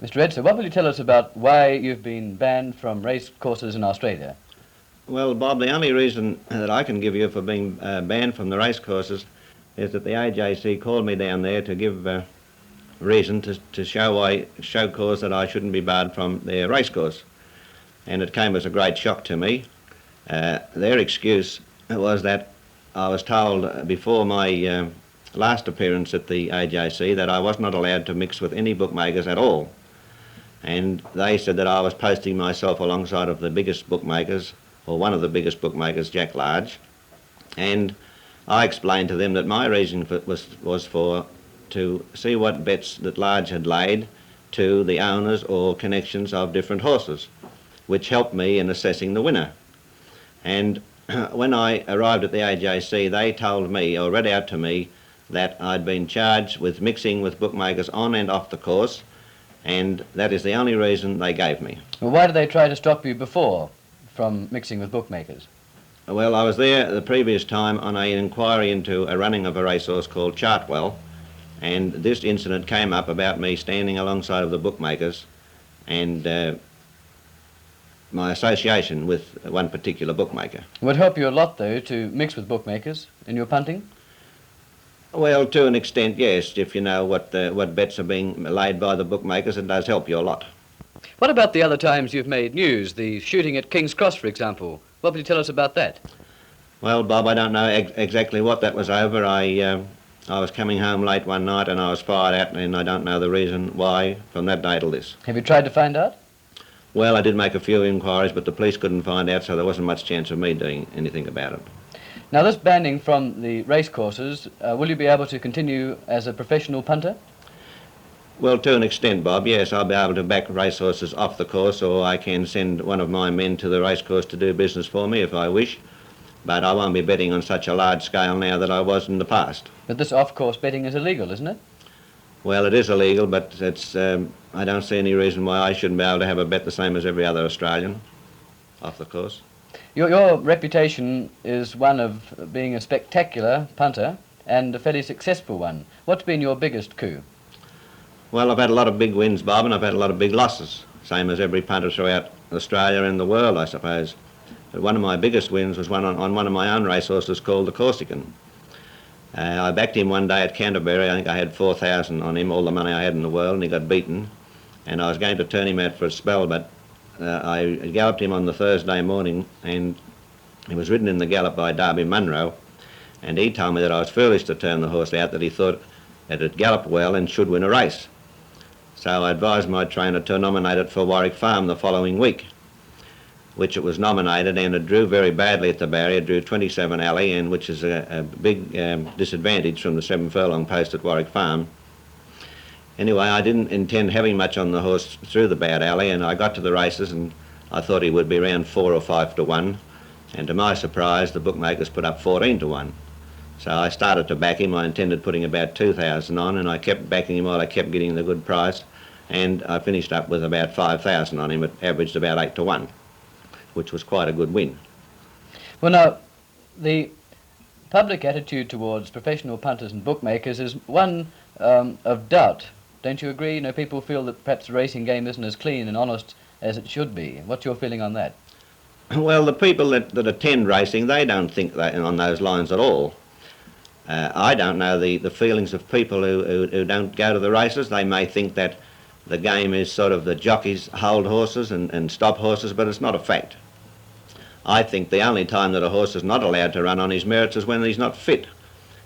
Mr. Edser, what will you tell us about why you've been banned from race courses in Australia? Well, Bob, the only reason that I can give you for being banned from the race courses is that the AJC called me down there to give reason to show cause that I shouldn't be barred from their race course. And it came as a great shock to me. Their excuse was that I was told before my last appearance at the AJC that I was not allowed to mix with any bookmakers at all. And they said that I was posting myself alongside of the biggest bookmakers, or one of the biggest bookmakers, Jack Large. And I explained to them that my reason was to see what bets that Large had laid to the owners or connections of different horses, which helped me in assessing the winner. And when I arrived at the AJC, they told me, or read out to me, that I'd been charged with mixing with bookmakers on and off the course, and that is the only reason they gave me. Well, why did they try to stop you before from mixing with bookmakers? Well, I was there the previous time on an inquiry into a running of a racehorse called Chartwell, and this incident came up about me standing alongside of the bookmakers and my association with one particular bookmaker. It would help you a lot, though, to mix with bookmakers in your punting? Well, to an extent, yes. If you know what bets are being laid by the bookmakers, it does help you a lot. What about the other times you've made news, the shooting at King's Cross, for example? What would you tell us about that? Well, Bob, I don't know exactly what that was over. I was coming home late one night and I was fired at, and I don't know the reason why from that day till this. Have you tried to find out? Well, I did make a few inquiries, but the police couldn't find out, so there wasn't much chance of me doing anything about it. Now, this banning from the race courses, will you be able to continue as a professional punter? Well, to an extent, Bob, yes. I'll be able to back racehorses off the course, or I can send one of my men to the racecourse to do business for me if I wish. But I won't be betting on such a large scale now that I was in the past. But this off-course betting is illegal, isn't it? Well, it is illegal, but I don't see any reason why I shouldn't be able to have a bet the same as every other Australian off the course. Your reputation is one of being a spectacular punter and a fairly successful one. What's been your biggest coup? Well, I've had a lot of big wins, Bob, and I've had a lot of big losses, same as every punter throughout Australia and the world, I suppose. But one of my biggest wins was on one of my own racehorses called the Corsican. I backed him one day at Canterbury. I think I had 4,000 on him, all the money I had in the world, and he got beaten. And I was going to turn him out for a spell, but I galloped him on the Thursday morning, and he was ridden in the gallop by Darby Munro, and he told me that I was foolish to turn the horse out, that he thought that it galloped well and should win a race. So I advised my trainer to nominate it for Warwick Farm the following week, which it was nominated, and it drew very badly at the barrier. It drew 27 alley, and which is a big disadvantage from the 7 furlong post at Warwick Farm. Anyway, I didn't intend having much on the horse through the bad alley, and I got to the races and I thought he would be around 4 or 5 to 1, and to my surprise the bookmakers put up 14 to 1. So I started to back him. I intended putting about 2,000 on, and I kept backing him while I kept getting the good price, and I finished up with about 5,000 on him. It averaged about 8 to 1, which was quite a good win. Well, now, the public attitude towards professional punters and bookmakers is one of doubt. Don't you agree? You know, people feel that perhaps the racing game isn't as clean and honest as it should be. What's your feeling on that? Well, the people that attend racing, they don't think that on those lines at all. I don't know the feelings of people who don't go to the races. They may think that the game is sort of the jockeys hold horses and stop horses, but it's not a fact. I think the only time that a horse is not allowed to run on his merits is when he's not fit.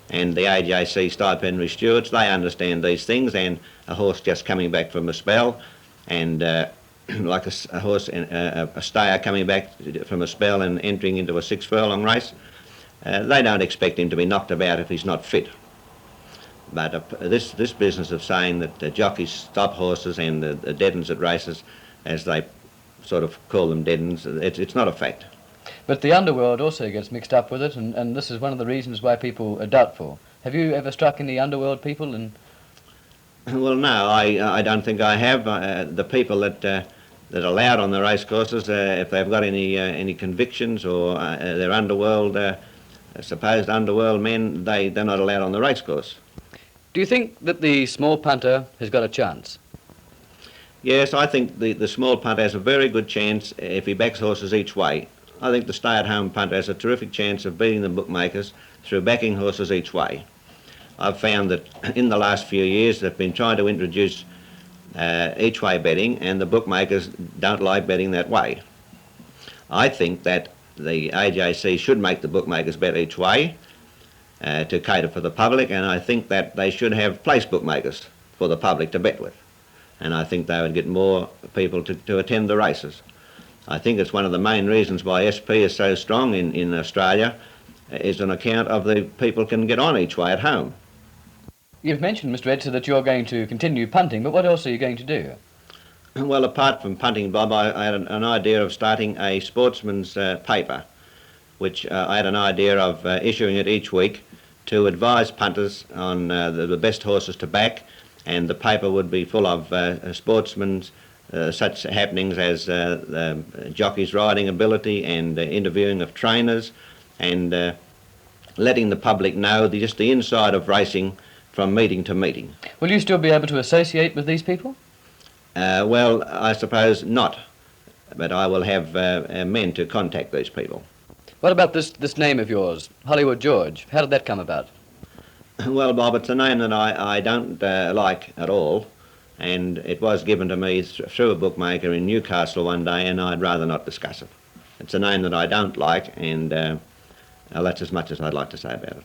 And the AJC stipendary stewards, they understand these things, and a horse just coming back from a spell, and like a horse, a stayer coming back from a spell and entering into a 6 furlong race, they don't expect him to be knocked about if he's not fit. But this business of saying that the jockeys stop horses and the deadens at races, as they sort of call them deadens, it's not a fact. But the underworld also gets mixed up with it, and this is one of the reasons why people are doubtful. Have you ever struck any underworld people? Well, no, I don't think I have. The people that are allowed on the race courses, if they've got any convictions or they're underworld, supposed underworld men, they're not allowed on the race course. Do you think that the small punter has got a chance? Yes, I think the small punter has a very good chance if he backs horses each way. I think the stay-at-home punter has a terrific chance of beating the bookmakers through backing horses each way. I've found that in the last few years they've been trying to introduce each way betting, and the bookmakers don't like betting that way. I think that the AJC should make the bookmakers bet each way to cater for the public, and I think that they should have place bookmakers for the public to bet with. And I think they would get more people to attend the races. I think it's one of the main reasons why SP is so strong in Australia is on account of the people can get on each way at home. You've mentioned, Mr. Edser, that you're going to continue punting, but what else are you going to do? Well, apart from punting, Bob, I had an idea of starting a sportsman's paper, which I had an idea of issuing it each week to advise punters on the best horses to back, and the paper would be full of sportsmen's such happenings as jockeys' riding ability and interviewing of trainers, and letting the public know just the inside of racing from meeting to meeting. Will you still be able to associate with these people? Well, I suppose not, but I will have men to contact these people. What about this name of yours, Hollywood George? How did that come about? Well, Bob, it's a name that I don't like at all, and it was given to me through a bookmaker in Newcastle one day, and I'd rather not discuss it. It's a name that I don't like, and that's as much as I'd like to say about it.